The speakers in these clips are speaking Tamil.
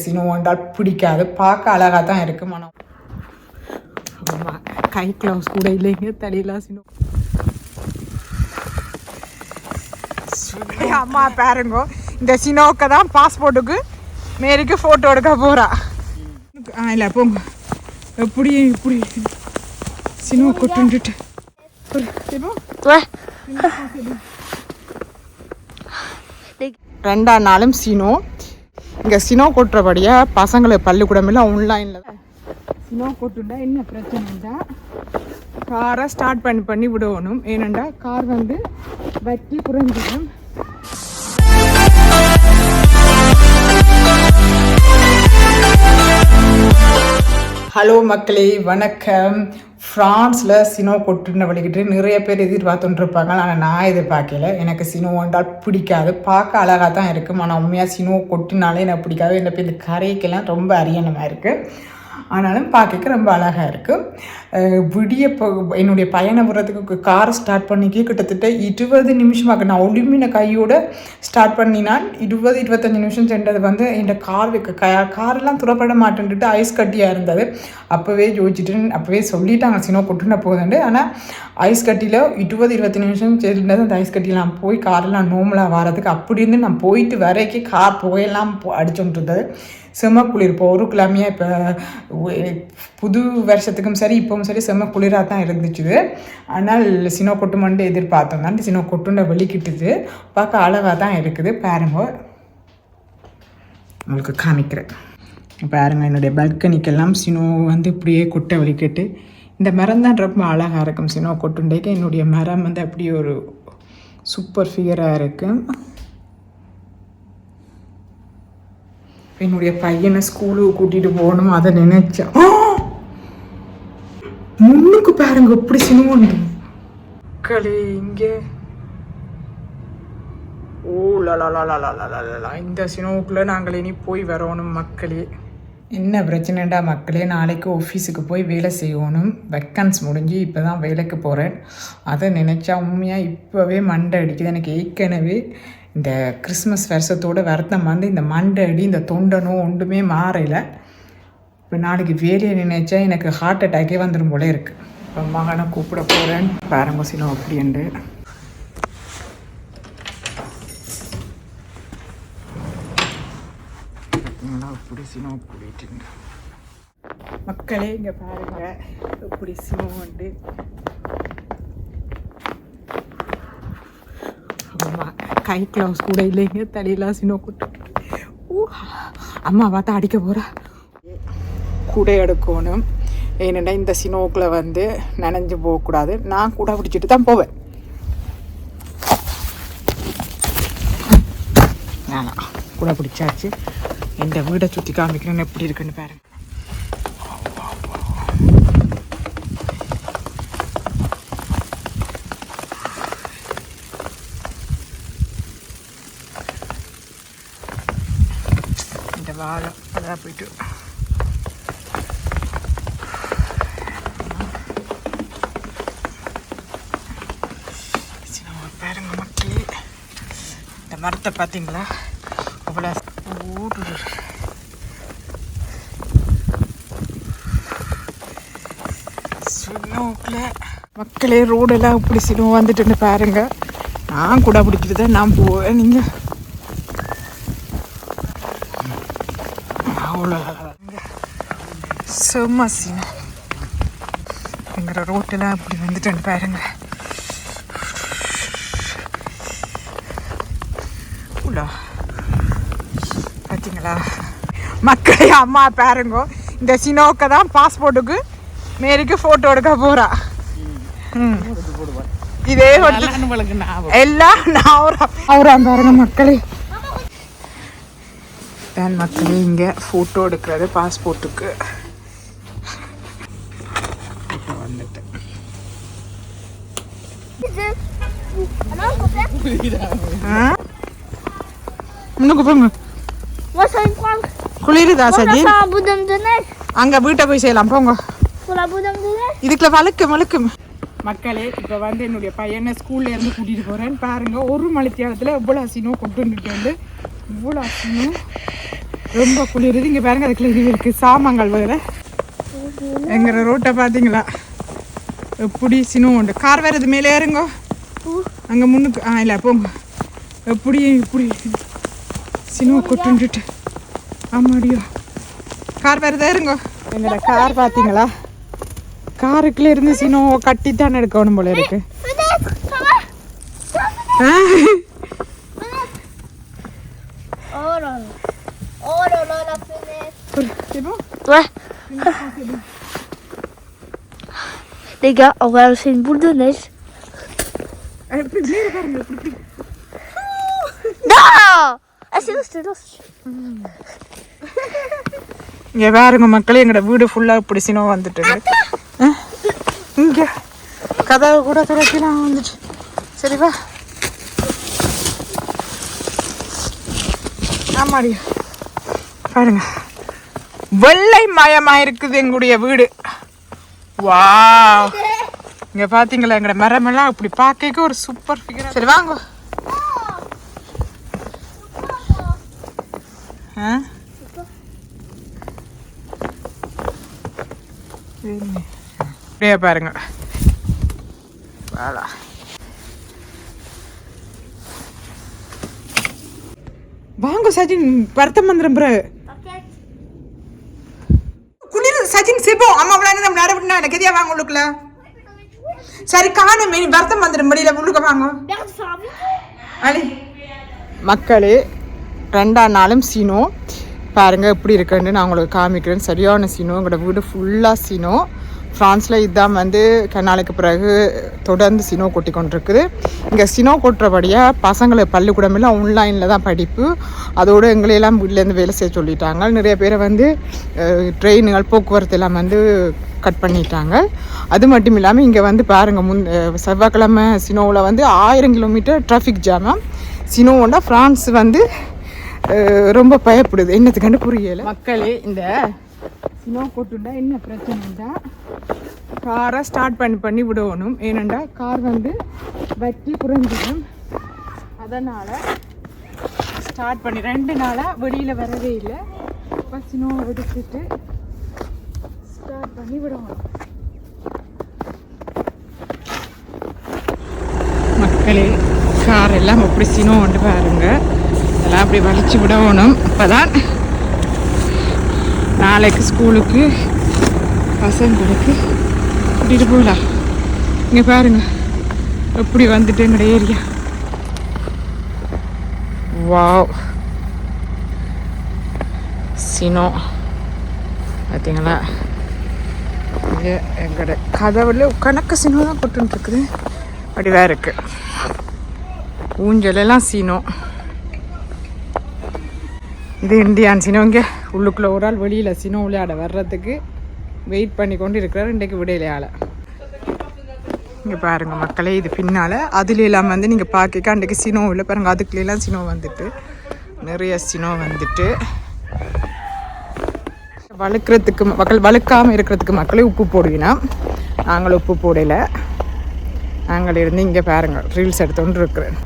சினோ என்றால் பிடிக்காது, பார்க்க அழகாக தான் இருக்கு. மனம் கை கிளவுஸ் கூட இல்லைங்க, தலையெல்லாம் சினோ. அம்மா பாருங்க, இந்த சினோக்கு தான் பாஸ்போர்ட்டுக்கு மேரிக்கு ஃபோட்டோ எடுக்க போகிறா. இல்லை போங்க, எப்படி இப்படி சினோ கொட்டுன்ட்டு 2 நாளும் சினோ. இங்கே சினோ கொட்டுறபடியாக பசங்களுக்கு பள்ளிக்கூடமில்ல, ஆன்லைனில் சினோ கொட்டுண்டா என்ன பிரச்சனைண்டா காரை ஸ்டார்ட் பண்ணி விடணும். ஏனெண்டா கார் வந்து வட்டி குறைஞ்சிடும். ஹலோ மக்களே, வணக்கம். ஃப்ரான்ஸில் சினோ கொட்டுன்னு வலிக்கிட்டு நிறைய பேர் எதிர்பார்த்துட்டு இருப்பாங்க. ஆனால் நான் எதிர்பார்க்கல. எனக்கு சினோ என்றால் பிடிக்காது, பார்க்க அழகாக தான் இருக்குது. ஆனால் உண்மையாக சினோ கொட்டுனாலே எனக்கு பிடிக்காது. என்ன பேர் இந்த கரைக்கெல்லாம் ரொம்ப அரியணமாக இருக்குது. ஆனாலும் பார்க்க ரொம்ப அழகாக இருக்குது. என்னுடைய பயணம் வர்றதுக்கு காரை ஸ்டார்ட் பண்ணிக்கே கிட்டத்தட்ட 20 நிமிஷமாக. நான் ஒளிமின கையோடு ஸ்டார்ட் பண்ணினால் 20-25 நிமிஷம் சென்றது. வந்து இந்த காரெல்லாம் துறப்பட மாட்டேன்ட்டு ஐஸ் கட்டியாக இருந்தது. அப்போவே அப்போவே சொல்லிட்டாங்க சினோ கொட்டுன போகுதுண்டு. ஆனால் ஐஸ் கட்டியில் 20-20 நிமிஷம் சென்றது. அந்த ஐஸ் கட்டியெல்லாம் போய் காரெல்லாம் நோமலாக வரதுக்கு அப்படி இருந்து நான் போயிட்டு வரைக்கும் கார் புகையெல்லாம் அடிச்சுட்டு இருந்தது. செம்ம குளிர். இப்போ ஒரு கிழமையாக இப்போ புது வருஷத்துக்கும் சரி இப்போவும் சரி செம்ம குளிராக தான் இருந்துச்சு. ஆனால் சினோ கொட்டுமண்டு எதிர்பார்த்தோம் தான். சினோ கொட்டுண்ட வெளிக்கிட்டுது, பார்க்க அழகாக தான் இருக்குது. பாருங்க, உங்களுக்கு காமிக்கிறேன். பாருங்க, என்னுடைய பல்கனிக்கெல்லாம் சினோ வந்து இப்படியே கொட்டை வெளிக்கிட்டு. இந்த மரம் தான் ரொம்ப அழகாக இருக்கும். சினோ கொட்டுண்டைக்கு என்னுடைய மரம் வந்து அப்படியே ஒரு சூப்பர் ஃபிகராக இருக்கும். என்னுடைய பையனை ஸ்கூலுக்கு கூட்டிகிட்டு போகணும், அதை நினைச்சேன். முன்னுக்கு பாருங்க எப்படி சினிமாண்டு களி இங்கே. ஓ லலா, இந்த சினிமாவுக்குள்ளே நாங்கள் இனி போய் வரணும் மக்களே. என்ன பிரச்சனைடா மக்களே, நாளைக்கு ஆஃபீஸுக்கு போய் வேலை செய்யணும். வெக்கன்ஸ் முடிஞ்சு இப்போ தான் வேலைக்கு போகிறேன். அதை நினச்சா உண்மையாக இப்போவே மண்டை அடிக்குது. எனக்கு ஏற்கனவே இந்த கிறிஸ்மஸ் வருஷத்தோடு வருத்தம் வந்து இந்த மண்டை அடி, இந்த தொண்டனும் ஒன்றுமே மாறலை. இப்போ நாளைக்கு வேலையை நினைச்சா எனக்கு ஹார்ட் அட்டாக்கே வந்துடும் போல இருக்குது. இப்போ மகனை கூப்பிட போகிறேன். பாருங்க சினோ அப்படின்ட்டு. இப்படி சினோ கூட்டிட்டு மக்களே இங்கே பாருங்க இப்படி சினோ வந்து. கை கிளவுஸ் கூட இல்லைங்க, தலையெல்லாம் சினோ கொட்டு. அம்மா பார்த்தா அடிக்க போகிறா. கூடை எடுக்கணும். ஏனெண்டா இந்த சினோக்கில் வந்து நனைஞ்சு போகக்கூடாது. நான் கூட பிடிச்சிட்டு தான் போவேன். கூட பிடிச்சாச்சு. இந்த வீடை சுற்றி காமிக்கிறேன்னு எப்படி இருக்குன்னு பாருங்க. இந்த வாழை அதான் போயிட்டு பாருங்க மக்களே. இந்த மரத்தை பார்த்தீங்களா அவ்வளோ ஓடுது. மக்களே ரோடெல்லாம் இப்படி சினிமா வந்துட்டு பாருங்க. நான் கூட பிடிச்சிட்டு தான் நான் போவேன். நீங்கள் அவ்வளோ செம்ம சினிமா எங்கிற ரோட்டெல்லாம் இப்படி வந்துட்டேன்னு பாருங்க. பார்த்தீங்களா மக்களே, அம்மா பாருங்க, இந்த சினோக்கு தான் பாஸ்போர்ட்டுக்கு மேரிக்கு ஃபோட்டோ எடுக்க போகிறா. இதே எல்லாம் நான் பாருங்க மக்களே. தான் மக்களே இங்கே ஃபோட்டோ எடுக்கிறது பாஸ்போர்ட்டுக்கு வந்துட்டு. முன்னுக்கு போங்க. குளிருதா சஜி? அங்கே வீட்டை போய் செய்யலாம் போங்க. இதுக்குள்ள வழுக்கு மக்களே. இப்போ வந்து என்னுடைய பையனை ஸ்கூல்ல இருந்து கூட்டிகிட்டு போகிறேன். பாருங்க, ஒரு மணித்தியாலத்தில் இவ்வளோ அசினோ கொண்டு வந்துட்டு வந்து இவ்வளோ அசினோ ரொம்ப குளிருது. இங்கே பாருங்க அதுக்குள்ள இது இருக்குது சாமான்கள் வேறு. எங்கிற ரோட்டை பார்த்தீங்களா எப்படி சினம் உண்டு. கார் வேறு இது மேலே ஏறுங்கோ. அங்கே முன்னுக்கு இல்லை போங்க. எப்படி இப்படி சினம் கொட்டுன்ட்டு ஆமாடியோ. கார் வேறு தான் இருங்கோ. எங்களோட கார் பார்த்தீங்களா காருக்குள்ளே இருந்து சினோ கட்டி தானே எடுக்கணும் போல இருக்கு. Les gars, on va lancer une boule de neige. Non! C'est dans. இங்கே பாருங்க மக்களே எங்களோட வீடு ஃபுல்லாக இப்படி சினோ வந்துட்டு இங்கே கதவை கூட துறக்கலாம் வந்துட்டு. சரிவா ஆமாடி பாருங்க வெள்ளை மயமாக இருக்குது எங்களுடைய வீடு. வா இங்கே பார்த்தீங்களா எங்களோட மரமெல்லாம் இப்படி பார்க்க ஒரு சூப்பர் ஃபிகர். சரி வாங்க. அப்படியே பாருங்க வாங்க சஜின் பரத்த மந்திரம் குளிர் சஜின் சிப்போம் அம்மா விளையாண்டு நம்ம நடவிட்டா எனக்கு எதியா வாங்க உள்ளுக்குள்ள. சரி காணும் மீன் பரத்த மந்திரம் படியில உள்ளுக்க வாங்க. அலி மக்களே 2ஆம் நாளும் சீனோ பாருங்க எப்படி இருக்குன்னு நான் உங்களுக்கு காமிக்கிறேன். சரியான சீனோ. எங்களோட வீடு ஃபுல்லாக சீனோ. ஃப்ரான்ஸில் இதுதான் வந்து கனாலுக்கு பிறகு தொடர்ந்து சினோ கொட்டி கொண்டிருக்குது. இங்கே சினோ கொட்டுறபடியாக பசங்களை பள்ளிக்கூடமெல்லாம் ஆன்லைனில் தான் படிப்பு. அதோடு எங்களையெல்லாம் வீட்டிலேருந்து வேலை செய்ய சொல்லிட்டாங்க. நிறைய பேரை வந்து ட்ரெயினுகள் போக்குவரத்து எல்லாம் வந்து கட் பண்ணிட்டாங்க. அது மட்டும் இல்லாமல் இங்கே வந்து பாருங்கள் செவ்வாய்க்கிழமை சினோவில் வந்து 1000 கிலோமீட்டர் டிராஃபிக் ஜாமாக. சினோவோட ஃப்ரான்ஸ் வந்து ரொம்ப பயப்படுது. என்னத்துக்காண்டு புரியலை மக்களே. இந்த சினோ கொட்டுண்டா என்ன பிரச்சனைண்டா காரை ஸ்டார்ட் பண்ணி விடணும். ஏனெண்டா கார் வந்து வட்டி குறைஞ்சிடும். அதனால் ஸ்டார்ட் பண்ணி 2 நாளாக வெளியில் வரவே இல்லை. இப்போ சினோவை எடுத்துட்டு ஸ்டார்ட் பண்ணி விடணும். மக்களே கார் எல்லாம் எப்படி சினோ வந்து பாருங்க. அதெல்லாம் அப்படி வலிச்சு விடணும். அப்போ தான் நாளைக்கு ஸ்கூலுக்கு பசங்களுக்கு கூட்டிகிட்டு போகலாம். இங்கே பாருங்க எப்படி வந்துட்டு எங்களோட ஏரியா. வாவ் சினோ பார்த்தீங்களா. இங்கே எங்களோட கதவுல கணக்கு சினோ தான் கொட்டுன்னு இருக்குது. அப்படிதான் இருக்கு. ஊஞ்சலெல்லாம் சீனோ. இது இந்தியான் சினோ. இங்கே உள்ளுக்குள்ளே ஒரு ஆள் வெளியில் சினோ விளையாட வர்றதுக்கு வெயிட் பண்ணி கொண்டு இருக்கிறார். இன்றைக்கு விடையிலையால் இங்கே பாருங்கள் மக்களே. இது பின்னால் அதுல எல்லாம் வந்து நீங்கள் பார்க்க அன்றைக்கு சினோ இல்லை பாருங்கள். அதுக்குள்ளெல்லாம் சினோ வந்துட்டு நிறைய சினோ வந்துட்டு வளர்க்குறதுக்கு மக்கள் வளர்க்காமல் இருக்கிறதுக்கு மக்களே உப்பு போடுவினா. நாங்கள் உப்பு போடலை. நாங்கள் இருந்து இங்கே பாருங்கள் ரீல்ஸ் எடுத்துகிட்டு இருக்கிறேன்.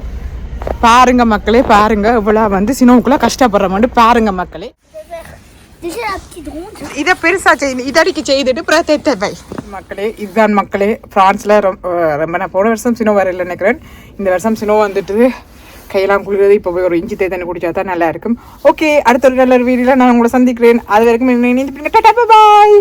பாருங்க மக்களே பாருங்க இவ்வளோ வந்து சினோவுக்குள்ள கஷ்டப்படுறோம்னு பாருங்க மக்களே. இதை பெருசா இதடிக்கு செய்துட்டு பிரதேவை மக்களே. இதுதான் மக்களே ஃப்ரான்ஸில் ரொம்ப நான் போன வருஷம் சினோ வரையில் நினைக்கிறேன். இந்த வருஷம் சினோ வந்துட்டு கையெல்லாம் குளிர்றது. இப்போ போய் ஒரு இஞ்சி தேத்தண்ணி குடிச்சா தான் நல்லா இருக்கும். ஓகே அடுத்த ஒரு நல்ல வீடியோவில் நான் உங்களை சந்திக்கிறேன். அது வரைக்கும் பாய்.